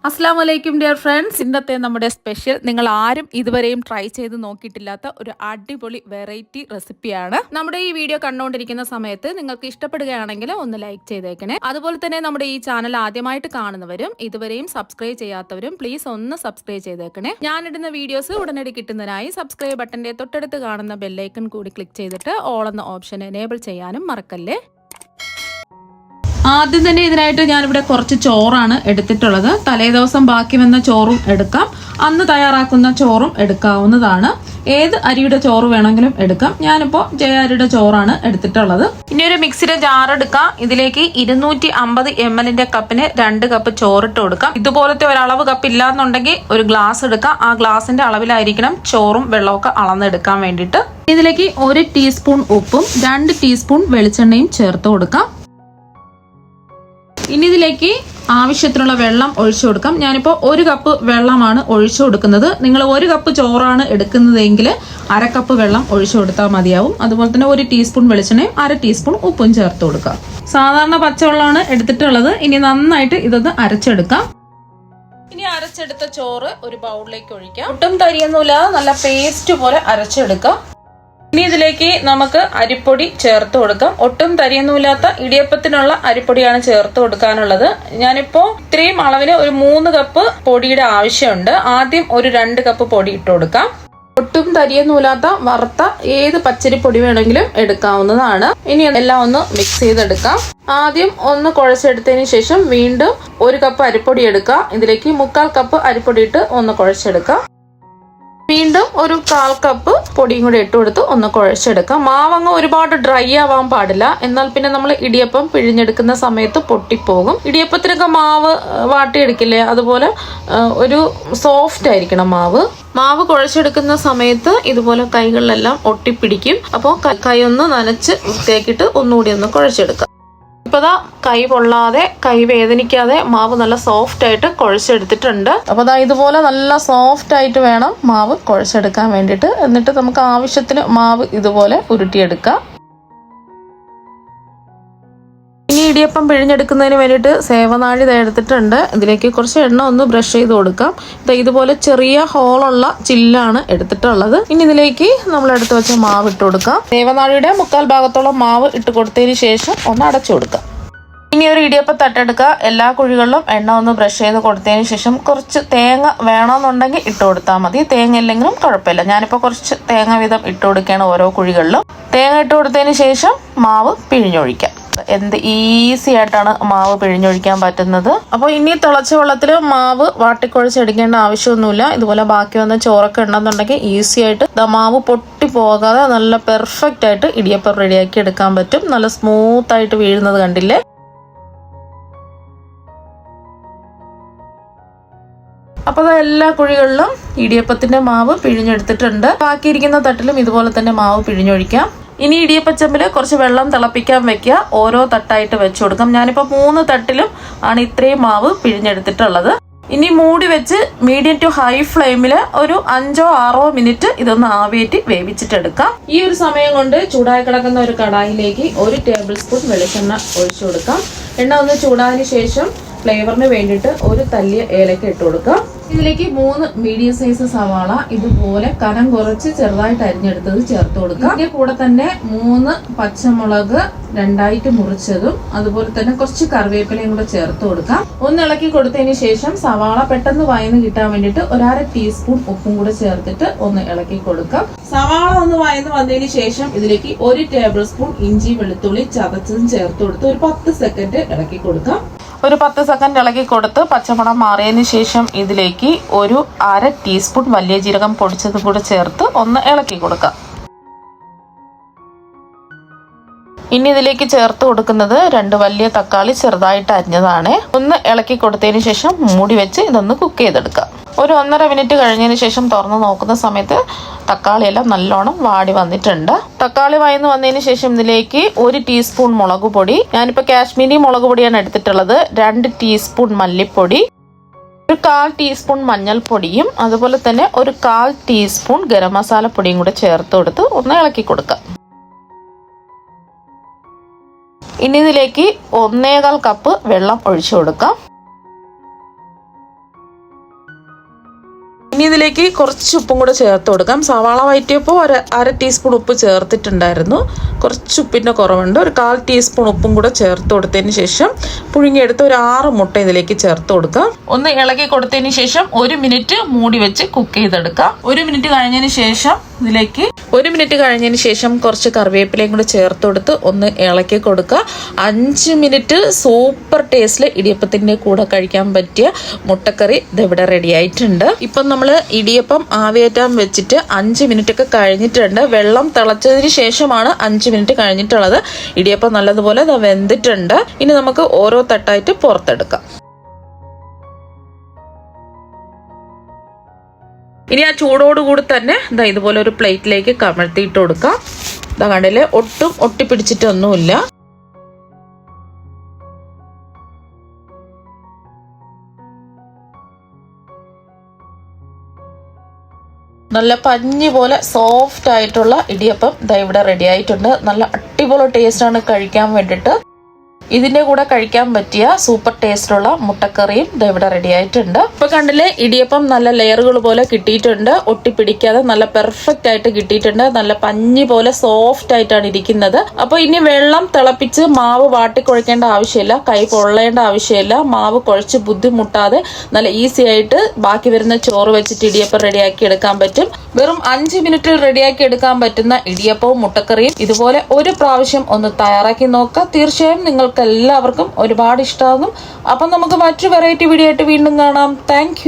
അസ്സലാമു അലൈക്കും dear friends. ഇന്നത്തെ നമ്മുടെ സ്പെഷ്യൽ നിങ്ങൾ ആരും ഇതുവരെയും ട്രൈ ചെയ്ത് നോക്കിയിട്ടില്ലാത്ത ഒരു അടിപൊളി വെറൈറ്റി റെസിപ്പിയാണ്. നമ്മുടെ ഈ വീഡിയോ കണ്ടുകൊണ്ടിരിക്കുന്ന സമയത്ത് നിങ്ങൾക്ക് ഇഷ്ടപ്പെടുകയാണെങ്കിൽ ഒന്ന് ലൈക്ക് ചെയ്തേക്കണേ. അതുപോലെ തന്നെ നമ്മുടെ ഈ ചാനൽ ആദ്യമായിട്ട് കാണുന്നവരും ഇതുവരെയും സബ്സ്ക്രൈബ് ചെയ്യാത്തവരും പ്ലീസ് ഒന്ന് സബ്സ്ക്രൈബ് ചെയ്തേക്കണേ. ഞാനിടുന്ന വീഡിയോസ് ഉടനടി കിട്ടുന്നതിനായി സബ്സ്ക്രൈബ് ബട്ടന്റെ തൊട്ടടുത്ത് കാണുന്ന ബെല്ലൈക്കൺ കൂടി ക്ലിക്ക് ചെയ്തിട്ട് ഓൾ എന്ന ഓപ്ഷൻ എനേബിൾ ചെയ്യാനും മറക്കല്ലേ. ആദ്യം തന്നെ ഇതിനായിട്ട് ഞാനിവിടെ കുറച്ച് ചോറാണ് എടുത്തിട്ടുള്ളത്. തലേദിവസം ബാക്കി വന്ന ചോറും എടുക്കാം, അന്ന് തയ്യാറാക്കുന്ന ചോറും എടുക്കാവുന്നതാണ്. ഏത് അരിയുടെ ചോറ് വേണമെങ്കിലും എടുക്കാം. ഞാനിപ്പോൾ ജയ അരിയുടെ ചോറാണ് എടുത്തിട്ടുള്ളത്. ഇനി ഒരു മിക്സിയുടെ ജാർ എടുക്കാം. ഇതിലേക്ക് 250 ml കപ്പിന് 2 കപ്പ് ചോറിട്ട് കൊടുക്കാം. ഇതുപോലത്തെ ഒരു അളവ് കപ്പ് ഇല്ലാന്നുണ്ടെങ്കിൽ ഒരു ഗ്ലാസ് എടുക്കാം. ആ ഗ്ലാസിന്റെ അളവിലായിരിക്കണം ചോറും വെള്ളമൊക്കെ അളന്നെടുക്കാൻ വേണ്ടിയിട്ട്. ഇതിലേക്ക് 1 ടീസ്പൂൺ ഉപ്പും 2 ടീസ്പൂൺ വെളിച്ചെണ്ണയും ചേർത്ത് കൊടുക്കാം. ഇനി ഇതിലേക്ക് ആവശ്യത്തിനുള്ള വെള്ളം ഒഴിച്ചു കൊടുക്കാം. ഞാനിപ്പോൾ 1 കപ്പ് വെള്ളമാണ് ഒഴിച്ചു കൊടുക്കുന്നത്. നിങ്ങൾ 1 കപ്പ് ചോറാണ് എടുക്കുന്നതെങ്കിൽ 1/2 കപ്പ് വെള്ളം ഒഴിച്ചു കൊടുത്താൽ മതിയാവും. അതുപോലെ തന്നെ 1 ടീസ്പൂൺ വെളിച്ചെണ്ണയും 1/2 ടീസ്പൂൺ ഉപ്പും ചേർത്ത് കൊടുക്കാം. സാധാരണ പച്ചവെള്ളമാണ് എടുത്തിട്ടുള്ളത്. ഇനി നന്നായിട്ട് ഇതൊന്ന് അരച്ചെടുക്കാം. ഇനി അരച്ചെടുത്ത ചോറ് ഒരു ബൗളിലേക്ക് ഒഴിക്കാം. ഒട്ടും തരിയൊന്നുമില്ലാതെ നല്ല പേസ്റ്റ് പോലെ അരച്ചെടുക്കാം. ഇനി ഇതിലേക്ക് നമുക്ക് അരിപ്പൊടി ചേർത്ത് കൊടുക്കാം. ഒട്ടും തരിയൊന്നുമില്ലാത്ത ഇടിയപ്പത്തിനുള്ള അരിപ്പൊടിയാണ് ചേർത്ത് കൊടുക്കാനുള്ളത്. ഞാനിപ്പോ ഇത്രയും അളവിന് ഒരു 3 കപ്പ് പൊടിയുടെ ആവശ്യമുണ്ട്. ആദ്യം ഒരു 2 കപ്പ് പൊടി ഇട്ട് കൊടുക്കാം. ഒട്ടും തരിയൊന്നുമില്ലാത്ത വറുത്ത ഏത് പച്ചരി പൊടി വേണമെങ്കിലും എടുക്കാവുന്നതാണ്. ഇനി എല്ലാം ഒന്ന് മിക്സ് ചെയ്തെടുക്കാം. ആദ്യം ഒന്ന് കുഴച്ചെടുത്തതിന് ശേഷം വീണ്ടും 1 കപ്പ് അരിപ്പൊടി എടുക്കാം. ഇതിലേക്ക് 1/4 കപ്പ് അരിപ്പൊടി ഇട്ട് ഒന്ന് കുഴച്ചെടുക്കാം. വീണ്ടും ഒരു 1/4 കപ്പ് പൊടിയും കൂടി ഇട്ട് കൊടുത്ത് ഒന്ന് കുഴച്ചെടുക്കാം. മാവങ്ങ് ഒരുപാട് ഡ്രൈ ആവാൻ പാടില്ല, എന്നാൽ പിന്നെ നമ്മൾ ഇടിയപ്പം പിഴിഞ്ഞെടുക്കുന്ന സമയത്ത് പൊട്ടിപ്പോകും. ഇടിയപ്പത്തിനൊക്കെ മാവ് വാട്ടിയെടുക്കില്ലേ, അതുപോലെ ഒരു സോഫ്റ്റ് ആയിരിക്കണം മാവ്. മാവ് കുഴച്ചെടുക്കുന്ന സമയത്ത് ഇതുപോലെ കൈകളിലെല്ലാം ഒട്ടിപ്പിടിക്കും. അപ്പോൾ കൈ ഒന്ന് നനച്ച് വൃത്തിയാക്കിയിട്ട് ഒന്നുകൂടി ഒന്ന് കുഴച്ചെടുക്കാം. ഇപ്പൊ കൈ പൊള്ളാതെ കൈ വേദനിക്കാതെ മാവ് നല്ല സോഫ്റ്റ് ആയിട്ട് കുഴച്ചെടുത്തിട്ടുണ്ട്. അപ്പൊ ഇതുപോലെ നല്ല സോഫ്റ്റ് ആയിട്ട് വേണം മാവ് കുഴച്ചെടുക്കാൻ വേണ്ടിയിട്ട്. എന്നിട്ട് നമുക്ക് ആവശ്യത്തിന് മാവ് ഇതുപോലെ ഉരുട്ടിയെടുക്കാം. ഇനി ഇടിയപ്പം പിഴിഞ്ഞെടുക്കുന്നതിന് വേണ്ടിയിട്ട് സേവനാഴി എടുത്തിട്ടുണ്ട്. ഇതിലേക്ക് കുറച്ച് എണ്ണ ഒന്ന് ബ്രഷ് ചെയ്ത് കൊടുക്കാം. ഇതുപോലെ ചെറിയ ഹോളുള്ള ചില്ലാണ് എടുത്തിട്ടുള്ളത്. ഇനി ഇതിലേക്ക് നമ്മൾ എടുത്തു വെച്ച മാവ് ഇട്ട് കൊടുക്കാം. സേവനാഴിയുടെ 1/4 ഭാഗത്തോളം മാവ് ഇട്ട് കൊടുത്തതിന് ശേഷം ഒന്ന് അടച്ചു കൊടുക്കാം. ഇനി ഒരു ഇടിയപ്പം തട്ടെടുക്കുക. എല്ലാ കുഴികളിലും എണ്ണ ഒന്ന് ബ്രഷ് ചെയ്ത് കൊടുത്തതിന് ശേഷം കുറച്ച് തേങ്ങ വേണമെന്നുണ്ടെങ്കിൽ ഇട്ട് കൊടുത്താൽ മതി. തേങ്ങ ഇല്ലെങ്കിലും കുഴപ്പമില്ല. ഞാനിപ്പോൾ കുറച്ച് തേങ്ങ വീതം ഇട്ട് കൊടുക്കുകയാണ് ഓരോ കുഴികളിലും. തേങ്ങ ഇട്ട് കൊടുത്തതിന് ശേഷം മാവ് പിഴിഞ്ഞൊഴിക്കാം. എന്ത് ഈസി ആയിട്ടാണ് മാവ് പിഴിഞ്ഞൊഴിക്കാൻ പറ്റുന്നത്. അപ്പോൾ ഇനി തിളച്ച വെള്ളത്തിൽ മാവ് വാട്ടിക്കുഴച്ചെടുക്കേണ്ട ആവശ്യമൊന്നുമില്ല. ഇതുപോലെ ബാക്കി വന്ന ചോറൊക്കെ ഉണ്ടെന്നുണ്ടെങ്കിൽ ഈസി ആയിട്ട് മാവ് പൊട്ടി പോകാതെ നല്ല പെർഫെക്റ്റ് ആയിട്ട് ഇടിയപ്പം റെഡിയാക്കി എടുക്കാൻ പറ്റും. നല്ല സ്മൂത്ത് ആയിട്ട് വീഴുന്നത് കണ്ടില്ലേ. അപ്പോൾ എല്ലാ കുഴികളിലും ഇടിയപ്പത്തിന്റെ മാവ് പിഴിഞ്ഞെടുത്തിട്ടുണ്ട്. ബാക്കിയിരിക്കുന്ന തട്ടിലും ഇതുപോലെ തന്നെ മാവ് പിഴിഞ്ഞൊഴിക്കാം. ഇനി ഇടിയപ്പച്ചമ്പിൽ കുറച്ച് വെള്ളം തിളപ്പിക്കാൻ വെക്കുക. ഓരോ തട്ടായിട്ട് വെച്ചു കൊടുക്കാം. ഞാനിപ്പോൾ 3 തട്ടിലും ആണ് ഇത്രയും മാവ് പിഴിഞ്ഞെടുത്തിട്ടുള്ളത്. ഇനി മൂടി വെച്ച് മീഡിയം ടു ഹൈ ഫ്ലെയിമിൽ ഒരു 5-6 മിനിറ്റ് ഇതൊന്ന് ആവിയേറ്റി വേവിച്ചിട്ടെടുക്കാം. ഈ ഒരു സമയം കൊണ്ട് ചൂടായി കിടക്കുന്ന ഒരു കടായിലേക്ക് 1 ടേബിൾ സ്പൂൺ വെളിച്ചെണ്ണ ഒഴിച്ചു കൊടുക്കാം. എണ്ണ ഒന്ന് ചൂടായതിനു ശേഷം ഫ്ലേവറിന് വേണ്ടിയിട്ട് ഒരു തല്ലിയ ഏലക്ക ഇട്ട് കൊടുക്കാം. ഇതിലേക്ക് 3 മീഡിയം സൈസ് സവാള ഇതുപോലെ കനം കുറച്ച് ചെറുതായിട്ട് അരിഞ്ഞെടുത്തത് ചേർത്ത് കൊടുക്കാം. ഇതിന്റെ കൂടെ തന്നെ 3 പച്ചമുളക് 2ആയിട്ട് മുറിച്ചതും അതുപോലെ തന്നെ കുറച്ച് കറിവേപ്പിലയും കൂടെ ചേർത്ത് കൊടുക്കാം. ഒന്ന് ഇളക്കി കൊടുത്തതിന് ശേഷം സവാള പെട്ടെന്ന് വയന്ന് കിട്ടാൻ വേണ്ടിയിട്ട് 1/2 ടീസ്പൂൺ ഉപ്പും കൂടെ ചേർത്തിട്ട് ഒന്ന് ഇളക്കി കൊടുക്കാം. സവാള ഒന്ന് വയന്ന് വന്നതിന് ശേഷം ഇതിലേക്ക് 1 ടേബിൾ സ്പൂൺ ഇഞ്ചി വെളുത്തുള്ളി ചതച്ചതും ചേർത്ത് കൊടുത്ത് ഒരു 10 സെക്കൻഡ് ഇളക്കി കൊടുക്കാം. ഒരു 10 സെക്കൻഡ് ഇളക്കി കൊടുത്ത് പച്ചമണം മാറിയതിന് ശേഷം ഇതിലേക്ക് ഒരു 1/2 ടീസ്പൂൺ വലിയ ജീരകം പൊടിച്ചതും കൂടെ ചേർത്ത് ഒന്ന് ഇളക്കി കൊടുക്കാം. ഇനി ഇതിലേക്ക് ചേർത്ത് കൊടുക്കുന്നത് 2 വലിയ തക്കാളി ചെറുതായിട്ട് അരിഞ്ഞതാണ്. ഒന്ന് ഇളക്കി കൊടുത്തതിന് ശേഷം മൂടി വെച്ച് ഇതൊന്ന് കുക്ക് ചെയ്തെടുക്കാം. ഒരു 1.5 മിനിറ്റ് കഴിഞ്ഞതിന് ശേഷം തുറന്ന് നോക്കുന്ന സമയത്ത് തക്കാളിയെല്ലാം നല്ലോണം വാടി വന്നിട്ടുണ്ട്. തക്കാളി വയന്ന് വന്നതിന് ശേഷം ഇതിലേക്ക് 1 ടീസ്പൂൺ മുളക് പൊടി, ഞാനിപ്പോൾ കാശ്മീരി മുളക് പൊടിയാണ് എടുത്തിട്ടുള്ളത്, 2 ടീസ്പൂൺ മല്ലിപ്പൊടി, ഒരു 1/4 ടീസ്പൂൺ മഞ്ഞൾപ്പൊടിയും അതുപോലെ തന്നെ ഒരു 1/4 ടീസ്പൂൺ ഗരം മസാല പൊടിയും കൂടെ ചേർത്ത് കൊടുത്ത് ഒന്ന് ഇളക്കി കൊടുക്കാം. ഇനി ഇതിലേക്ക് 1.25 കപ്പ് വെള്ളം ഒഴിച്ചു കൊടുക്കാം. ഇനി ഇതിലേക്ക് കുറച്ച് ഉപ്പും കൂടെ ചേർത്ത് കൊടുക്കാം. സവാള വഴറ്റിയപ്പോൾ അര ടീസ്പൂൺ ഉപ്പ് ചേർത്തിട്ടുണ്ടായിരുന്നു. കുറച്ച് ഉപ്പിൻ്റെ കുറവുണ്ട്. ഒരു 1/4 ടീസ്പൂൺ ഉപ്പും കൂടെ ചേർത്ത് കൊടുത്തതിന് ശേഷം പുഴുങ്ങിയെടുത്ത് ഒരു 6 മുട്ട ഇതിലേക്ക് ചേർത്ത് കൊടുക്കാം. ഒന്ന് ഇളക്കി കൊടുത്തതിന് ശേഷം 1 മിനിറ്റ് മൂടി വെച്ച് കുക്ക് ചെയ്തെടുക്കാം. 1 മിനിറ്റ് കഴിഞ്ഞതിന് ശേഷം ഇതിലേക്ക് 1 മിനിറ്റ് കഴിഞ്ഞതിന് ശേഷം കുറച്ച് കറിവേപ്പിലയും കൂടെ ചേർത്ത് കൊടുത്ത് ഒന്ന് ഇളക്കി കൊടുക്കുക. 5 മിനിറ്റ് സൂപ്പർ ടേസ്റ്റിൽ ഇടിയപ്പത്തിൻ്റെ കൂടെ കഴിക്കാൻ പറ്റിയ മുട്ടക്കറി ഇതിവിടെ റെഡി ആയിട്ടുണ്ട്. ഇപ്പം നമ്മൾ ഇടിയപ്പം ആവിയേറ്റാൻ വെച്ചിട്ട് 5 മിനിറ്റ് ഒക്കെ കഴിഞ്ഞിട്ടുണ്ട്. വെള്ളം തിളച്ചതിന് ശേഷമാണ് 5 മിനിറ്റ് കഴിഞ്ഞിട്ടുള്ളത്. ഇടിയപ്പം നല്ലതുപോലെ വെന്തിട്ടുണ്ട്. ഇനി നമുക്ക് ഓരോ തട്ടായിട്ട് പുറത്തെടുക്കാം. ഇനി ആ ചൂടോടുകൂടി തന്നെ ഇതുപോലെ ഒരു പ്ലേറ്റിലേക്ക് കമഴ്ത്തിയിട്ട് കൊടുക്കാം. കണ്ടില്ലേ, ഒട്ടും ഒട്ടിപ്പിടിച്ചിട്ടൊന്നുമില്ല. നല്ല പഞ്ഞി പോലെ സോഫ്റ്റ് ആയിട്ടുള്ള ഇടിയപ്പം ഇവിടെ റെഡി ആയിട്ടുണ്ട്. നല്ല അടിപൊളി ടേസ്റ്റാണ് കഴിക്കാൻ വേണ്ടിയിട്ട്. ഇതിന്റെ കൂടെ കഴിക്കാൻ പറ്റിയ സൂപ്പർ ടേസ്റ്റുള്ള മുട്ടക്കറിയും ഇവിടെ റെഡി ആയിട്ടുണ്ട്. ഇപ്പൊ കണ്ടില്ലേ, ഇടിയപ്പം നല്ല ലെയറുകൾ പോലെ കിട്ടിയിട്ടുണ്ട്. ഒട്ടിപ്പിടിക്കാതെ നല്ല പെർഫെക്റ്റ് ആയിട്ട് കിട്ടിയിട്ടുണ്ട്. നല്ല പഞ്ഞി പോലെ സോഫ്റ്റ് ആയിട്ടാണ് ഇരിക്കുന്നത്. അപ്പൊ ഇനി വെള്ളം തിളപ്പിച്ച് മാവ് വാട്ടിക്കുഴക്കേണ്ട ആവശ്യമില്ല, കൈ പൊള്ളേണ്ട ആവശ്യമില്ല. മാവ് കുഴച്ച് ബുദ്ധിമുട്ടാതെ നല്ല ഈസി ആയിട്ട് ബാക്കി വരുന്ന ചോറ് വെച്ചിട്ട് ഇടിയപ്പം റെഡിയാക്കി എടുക്കാൻ പറ്റും. വെറും 5 മിനിറ്റിൽ റെഡിയാക്കി എടുക്കാൻ പറ്റുന്ന ഇടിയപ്പവും മുട്ടക്കറിയും ഇതുപോലെ ഒരു പ്രാവശ്യം ഒന്ന് തയ്യാറാക്കി നോക്കുക. തീർച്ചയായും നിങ്ങൾക്ക് എല്ലാവർക്കും ഒരുപാട് ഇഷ്ടമാകും. അപ്പം നമുക്ക് മറ്റൊരു വെറൈറ്റി വീഡിയോ ആയിട്ട് വീണ്ടും കാണാം. താങ്ക്